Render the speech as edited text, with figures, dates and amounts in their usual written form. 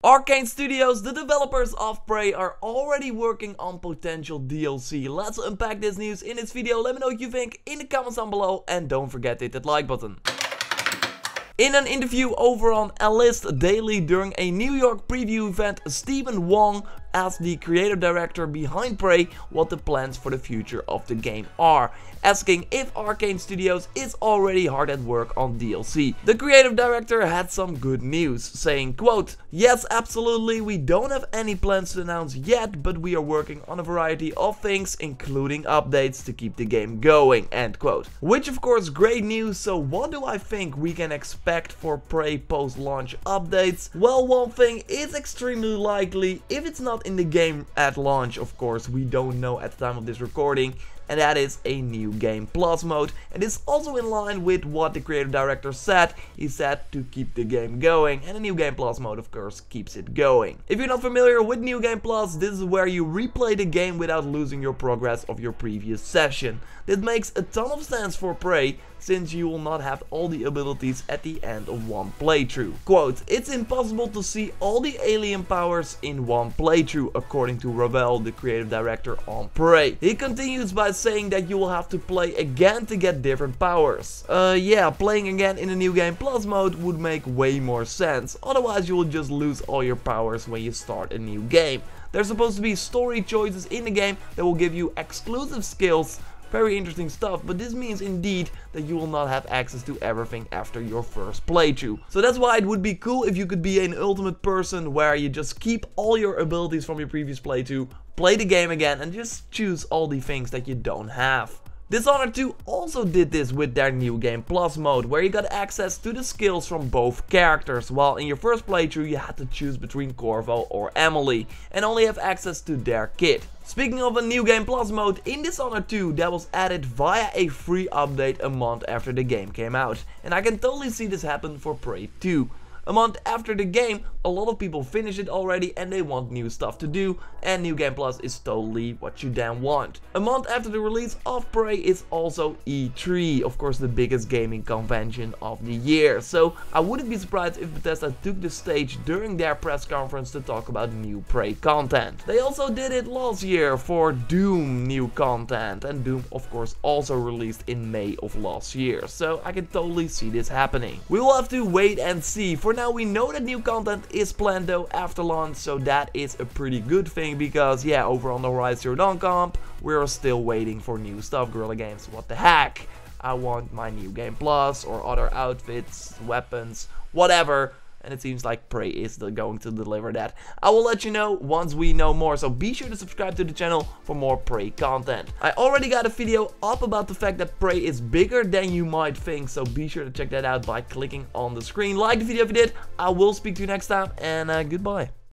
Arcane Studios, the developers of Prey, are already working on potential DLC. Let's unpack this news in this video. Let me know what you think in the comments down below and don't forget to hit that like button. In an interview over on Alist Daily during a New York preview event, Stephen Wong asked the creative director behind Prey what the plans for the future of the game are, asking if Arcane Studios is already hard at work on DLC. The creative director had some good news, saying, quote, "Yes, absolutely, we don't have any plans to announce yet, but we are working on a variety of things, including updates to keep the game going," end quote. Which of course great news. So what do I think we can expect for Prey post-launch updates? Well, one thing is extremely likely, if it's not in the game at launch, of course, we don't know at the time of this recording, and that is a new game plus mode. And it's also in line with what the creative director said. He said to keep the game going, and a new game plus mode of course keeps it going. If you're not familiar with new game plus, this is where you replay the game without losing your progress of your previous session. This makes a ton of sense for Prey, since you will not have all the abilities at the end of one playthrough. Quote, "It's impossible to see all the alien powers in one playthrough," according to Ravel, the creative director on Prey. He continues by saying that you will have to play again to get different powers. Yeah, playing again in the new game plus mode would make way more sense, otherwise you will just lose all your powers when you start a new game. There's supposed to be story choices in the game that will give you exclusive skills. Very interesting stuff, but this means indeed that you will not have access to everything after your first playthrough. So that's why it would be cool if you could be an ultimate person where you just keep all your abilities from your previous playthrough, play the game again and just choose all the things that you don't have. Dishonored 2 also did this with their new game plus mode, where you got access to the skills from both characters, while in your first playthrough you had to choose between Corvo or Emily and only have access to their kit. Speaking of a new game plus mode, in Dishonored 2 that was added via a free update a month after the game came out, and I can totally see this happen for Prey 2. A month after the game, a lot of people finish it already and they want new stuff to do, and New Game Plus is totally what you then want. A month after the release of Prey is also E3, of course the biggest gaming convention of the year, so I wouldn't be surprised if Bethesda took the stage during their press conference to talk about new Prey content. They also did it last year for Doom new content, and Doom of course also released in May of last year, so I can totally see this happening. We will have to wait and see. For now we know that new content is planned though after launch, so that is a pretty good thing, because yeah, over on the Horizon Zero Dawn comp, we're still waiting for new stuff. Guerrilla Games, what the heck? I want my new game plus or other outfits, weapons, whatever. And it seems like Prey is going to deliver that. I will let you know once we know more, so be sure to subscribe to the channel for more Prey content. I already got a video up about the fact that Prey is bigger than you might think, so be sure to check that out by clicking on the screen. Like the video if you did. I will speak to you next time, and goodbye.